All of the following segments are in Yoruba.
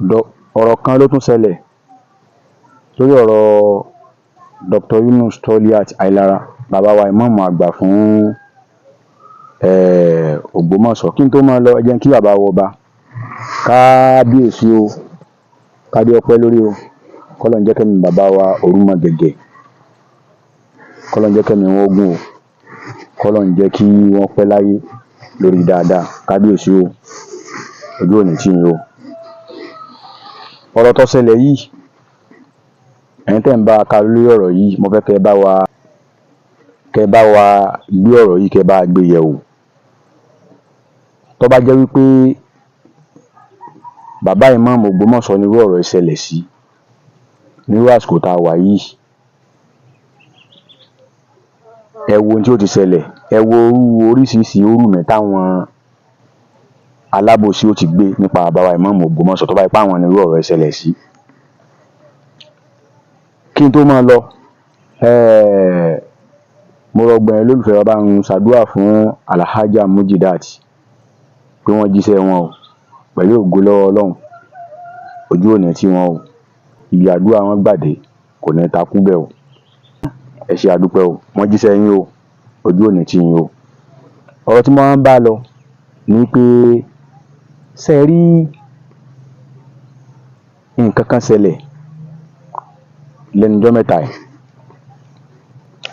ọ̀rọ̀ kan ló tún ṣẹlẹ̀ lórí ọ̀rọ̀ Dr. Yunus Toliat Ailara, bàbá wa ìmáàmù àgbà fún Ògbómọ̀ṣọ́. Kí n tó máa lọ, ẹ jẹ́ kí bàbá wa ọba kábíyèsí o, kádé ọpẹ́ lórí o, kọ́lọ́run jẹ́ kẹ́mi bàbá wa Òrúmọgẹ̀gẹ̀, kọ́lọ́run jẹ́ kẹ́mi wọn gùn o, kọ́lọ́run jẹ́ kí wọ́n pẹ́ láyé lórí dáadáa. Kábíyèsí o, ojú ò ní tì yín o. Ọ̀rọ̀ tó ṣẹlẹ̀ yìí, ẹ̀yin tẹ́ ń bá wa ká lórí ọ̀rọ̀ yìí, mo fẹ́ kẹ́ ẹ bá wa gbé ọ̀rọ̀ yìí, kẹ́ ẹ bá wa gbé yẹ̀wò. Tó bá jẹ́ wípé bàbá ìmáàmù Ògbómọ̀ṣọ́ nírú ọ̀rọ̀ yìí ṣẹlẹ̀ sí nírú àsìkò tá a wà yìí, ẹ wo ohun tí ó ti ṣẹlẹ̀, ẹ wo oríṣiríṣi orúmẹ̀ táwọn alábòsí ó ti gbé nípa bàbá wa ìmáàmù Ògbómọ̀ṣọ́ tó bá ipá àwọn nírú ọ̀rọ̀ yìí ṣẹlẹ̀ sí. Kí n tó máa lọ, mo rọ gbogbo ẹ̀yin olólùfẹ́ wa, bá ń ṣàdúrà fún Alhaja Mujidat pé wọ́n jíṣẹ́ wọn o, pẹ̀lú ògo lọ́wọ́ Ọlọ́run, ojú ò ní tì wọ́n o, ibi àdúrà wọn gbàdé kò ní takú bẹ́ẹ̀ o. Ẹ ṣé àdúpẹ́ o, wọ́n jíṣẹ́ yín o, ojú ò ní tì yín o. Ọ̀rọ̀ tí mo máa ń bá lọ ni pé ṣé ẹ rí nǹkan kan ṣẹlẹ̀ lẹ́nu ọjọ́ mẹ́ta yìí.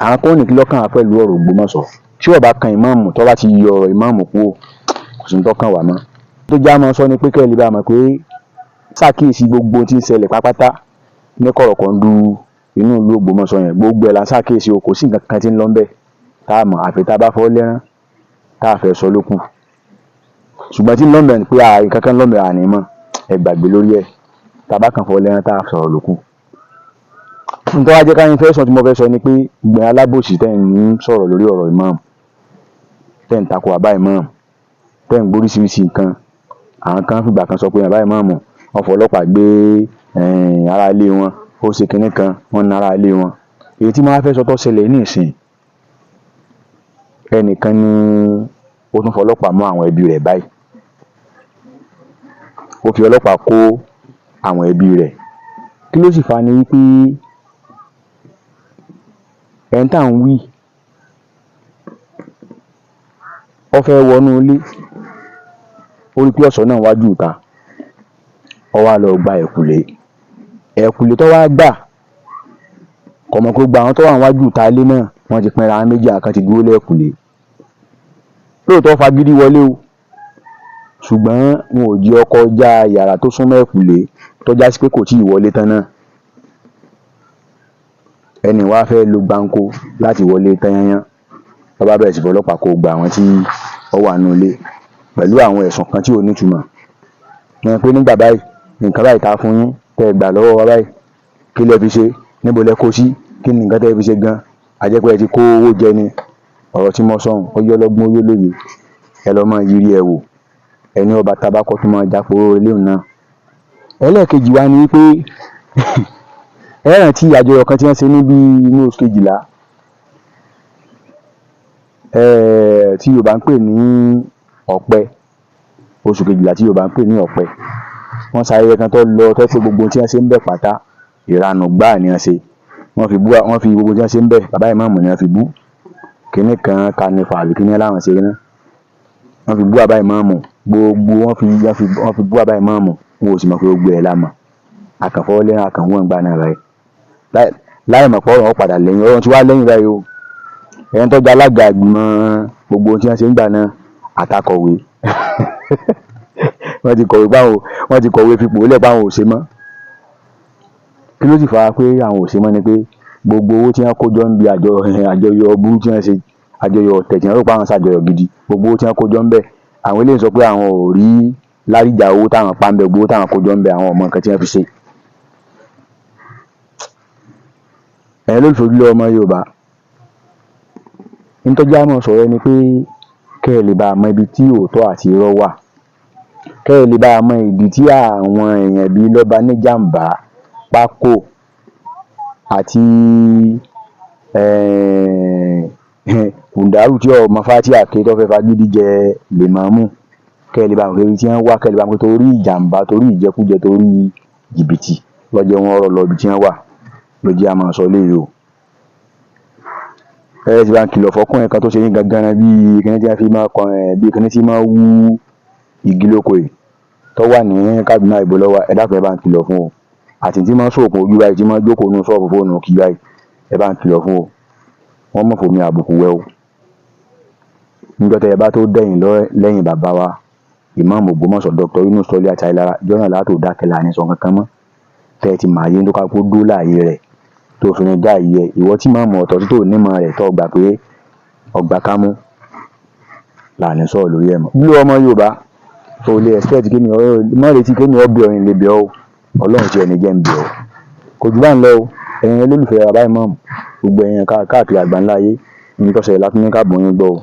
Àwọn kan ní kí ló kàn wá pẹ̀lú ọ̀rọ̀ Ògbómọ̀ṣọ́, tí ó bá kan ìmáàmù, tó bá ti yọ ọ̀rọ̀ ìmáàmù kúrò, kò sí ní tó kàn wá mọ́. Tó já mọ́ sọ ni pé kẹ́ ẹ lè bá mọ̀ pé ṣàkíyèsí gbogbo tí ń ṣẹlẹ̀ pátápátá ní kọ̀rọ̀kọ̀ndù inú ìlú Ògbómọ̀ṣọ́ yẹn, gbogbo ẹ̀ la ń ṣàkíyèsí o, kò sí nǹkan kan tí ń lọ ńbẹ̀ tá a mọ̀, àfi tá a bá fọ́ lẹ́rán tá a fẹ́ sọ ló kù. Ṣùgbọ́n tí ń lọ ńbẹ̀ ni pé nǹkan kan ń lọ ńbẹ̀ àní mọ̀, ẹ gbàgbé lórí ẹ̀, tá a bá kàn fọ́ lẹ́rán tá a sọ̀rọ̀ ló kù. Nǹkan wá jẹ́ ká yín fẹ́ sọ tí mo fẹ́ sọ ni pé gbẹ̀yìn alábòsí tẹ́ ń sọ̀rọ̀ lórí ọ̀rọ̀ ìmáàmù, tẹ́ ń takò bàbá ìmáàmù, tẹ́ ń gbóríṣiríṣi nǹkan. Àwọn kan fìgbà kan sọ pé bàbá ìmáàmù wọ́n fọlọ́pàá gbé ará ilé wọn, ó ṣe kinní kan, wọ́n na ará ilé wọn. Èyí tí mo wá fẹ́ sọ tó ṣẹlẹ̀ ní ìsìn, ẹnìkan ni ó tún fọlọ́pàá mú àwọn ẹbí rẹ̀ báyìí. Ó fi ọlọ́pàá kó àwọn ẹbí rẹ̀. Kí ló sì fà á ni wípé ẹni tá à ń wí, ó fẹ́ wọnú ilé, ó rí pé ọ̀ṣọ́ náà wájú ìta, ó wá lọ gba ẹ̀kùlé tó wá gbà, kò mọ̀ pé gbogbo àwọn tó wà níwájú ìta ilé náà wọ́n ti pinra wọn méjì, àwọn kan ti dúró lẹ́ẹ̀kùlé. Lóòótọ́ fagídí wọlé o, ṣùgbọ́n wọn ò jẹ́ ó kọjá yàrá tó súnmọ́ ẹ̀kùlé tó já sí pé kò tíì wọlé tán náà. Ẹni wá fẹ́ lo gbáǹkó láti wọlé tán yányán, ló bá bẹ̀rẹ̀ sí fọlọ́pàá kó gba àwọn tí ó wà nínú ilé pẹ̀lú àwọn ẹ̀sùn kan tí ò nítumọ̀. Wọ́n pé nígbà báyìí, nǹkan báyìí ta fún yín, tẹ́ ẹ gbà lọ́wọ́ wa báyìí, kí lẹ fi ṣe, níbo lẹ kó sí, kí ni nǹkan tẹ́ ẹ fi ṣe gan, a jẹ́ pé ẹ ti kó owó jẹ ni. Ọ̀rọ̀ tí mo sọ ọ̀hún, ó yọ́ lọ́gbọ́n, ó yọ́ lóye, ẹ lọ máa yiri ẹ̀ wò, ẹni ọba tabakọ́ tó máa jáporó ilé náà. Ẹlẹ́ẹ̀kejì wá ni wípé ẹ rántí àjọyọ̀ kan tí wọ́n ṣe níbi inú oṣù kejìlá, tí Yorùbá ń pè ní ọ̀pẹ, oṣù kejìlá tí Yorùbá ń pè ní ọ̀pẹ. Wọ́n ṣayẹyẹ kan tó lọ tó pé gbogbo tí wọ́n ṣe ń bẹ̀ pátá ìranù gbáà ni wọ́n ṣe. Wọ́n fi gbogbo tí wọ́n ṣe ń bẹ̀ bàbá ìmáàmù ni wọ́n fi bú. Kinní kan kanifa àbí kinní láwọn ṣe náà, wọ́n fi bú bàbá ìmáàmù, gbogbo wọ́n fi bú bàbá ìmáàmù, wọn ò sì mọ̀ pé gbogbo ẹ̀ la mọ̀. Àkànfọ́ lẹ́rán àkànwọ́n gbà náà báyìí, láì mọ̀ pé ọ̀rọ̀ wọn padà lẹ́yìn, ọ̀rọ̀ tí wá lẹ́yìn báyìí o. Ẹni tó jẹ́ alága ìgbìmọ̀ gbogbo tí wọ́n ṣe ń gbà náà àtàkọ̀wé wọ́n ti kọ̀wé fipò lẹ̀ pé àwọn ò ṣe mọ́. Kí ló sì fà á pé àwọn ò ṣe mọ́ ni pé gbogbo owó tí wọ́n kó jọ ń bi àjọyọ̀ burú tí wọ́n ṣe, àjọyọ̀ tẹ̀sán rò pé àwọn ṣàjọyọ̀ gidi, gbogbo owó tí wọ́n kó jọ ń bẹ̀, àwọn eléyìí sọ pé àwọn ò rí láríjà owó táwọn pa ń bẹ̀, gbogbo owó táwọn kó jọ ń bẹ̀, àwọn ò mọ nǹkan tí wọ́n fi ṣe. Ẹ̀yin olólùfẹ́ ojúlówó ọmọ Yorùbá, ní tó já mọ́ sọ̀rọ̀ ni pé kẹ́ ẹ lè bá mọ ibi tí òótọ́ àti irọ́ wà, kẹ́ ẹ lè bá mọ ìdí tí àwọn èèyàn bíi Lọ́ba Níjàmbá, Pákò àti Kùndàrú tí ọmọ Fátíà ké tó fẹ́ fagídí jẹ lèmọ́mù, kẹ́ ẹ lè bá wọn ibi tí wọ́n wà, kẹ́ ẹ lè bá wọn torí ìjàmbá, torí ìjẹkújẹ, torí jìbìtì lọ́jọ́ wọn rọ̀ lọ ibi tí wọ́n wà ló jẹ́ a máa sọ léyìí o. Ẹ ti bá ń kìlọ̀ fọ́kùnrin kan tó ṣe yín gangan bíi kíní tí wọ́n fi máa kọ́ bíi kíní tí máa wú igi lóko yìí tó wà ní Kaduna ìbò lọ́wọ́, ẹ dákun ẹ bá ń kìlọ̀ fún o. Àti tí máa sòkun ojú báyìí tí máa jókòó nínú ṣọ́ọ̀bù fóònù kí báyìí, ẹ bá ń kìlọ̀ fún o. Wọ́n mọ̀ fòmi àbùkù wẹ̀ o. Níjọ́ tẹ́ ẹ bá tó dẹ̀yìn lẹ́yìn bàbá wa Ìmáàmù Ògbómọ̀ṣọ́ Dr. Yunus Sọ́lé Àìlára jọ́nà látò dákẹ́ la ní sọ kankan mọ́. Tẹ́ ẹ ti máa yé tó ká kó dó láàyè rẹ̀ tó fi ní dá ìyẹ ìwọ tí máa mọ̀ ọ̀tọ̀ tí tó nímọ̀ rẹ̀ tó gbà pé ọgbà kámú láàrin sọ̀rọ̀ lórí ẹ̀ mọ́. Bí ọmọ Yorùbá o lè expect kí ni mọ́ retí kí ni ọbẹ̀ ọ̀yin lè bẹ̀ ọ́ Ọlọ́run tí ẹni jẹ́ ń bẹ̀ ọ́ kò jù bá ń lọ o. Ẹ̀yin olólùfẹ́ bàbá Ìmáàmù gbogbo ẹ̀yin káàkiri àgbáńlá ayé ní tọ́sẹ̀ láti ní ká bọ̀ yín gbọ́ o.